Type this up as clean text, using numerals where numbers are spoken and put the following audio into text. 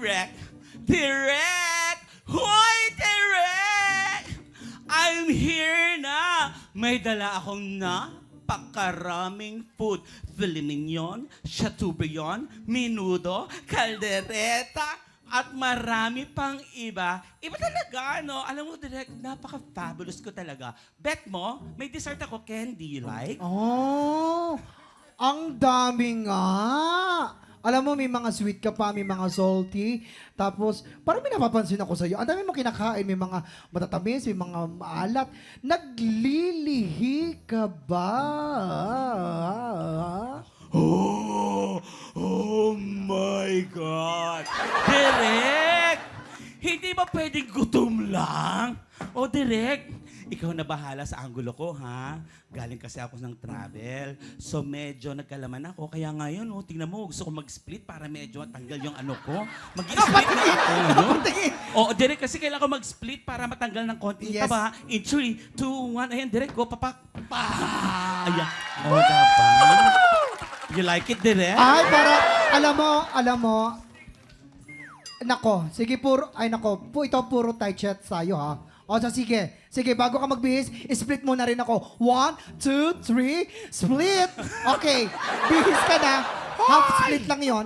direct. Direct! Hoy, direct! I'm here na! May dala akong napakaraming food. Filet mignon, chateaubriand, menudo, caldereta, at marami pang iba. Iba talaga, no? Alam mo, direct, napaka-fabulous ko talaga. Bet mo, may dessert ako, candy, like? Oh, ang dami nga. Alam mo, may mga sweet ka pa, may mga salty. Tapos, parang may napapansin ako sa'yo. Ang dami mo kinakain. May mga matatamis, may mga maalat. Naglilihi ka ba? Oh my God! Direk! Hindi ba pwedeng gutom lang? O Direk, ikaw na bahala sa anggulo ko, ha? Galing kasi ako ng travel. So medyo nagkalaman ako. Kaya ngayon, oh, tingnan mo, gusto ko mag-split para medyo matanggal yung ano ko. Mag-split na ako, no? Oo, Direk, kasi kailangan ko mag-split para matanggal ng konting Yes. taba. In 3, 2, 1, ayan, Direk, go, papak. Ayan. O, diba? You like it, Direk? Ay, para, alam mo, nako, sige ito puro tight chat sa'yo ha. O, so sige, bago ka magbihis, split mo na rin ako. 1, 2, 3, split! Okay, bihis ka na, half split lang yon.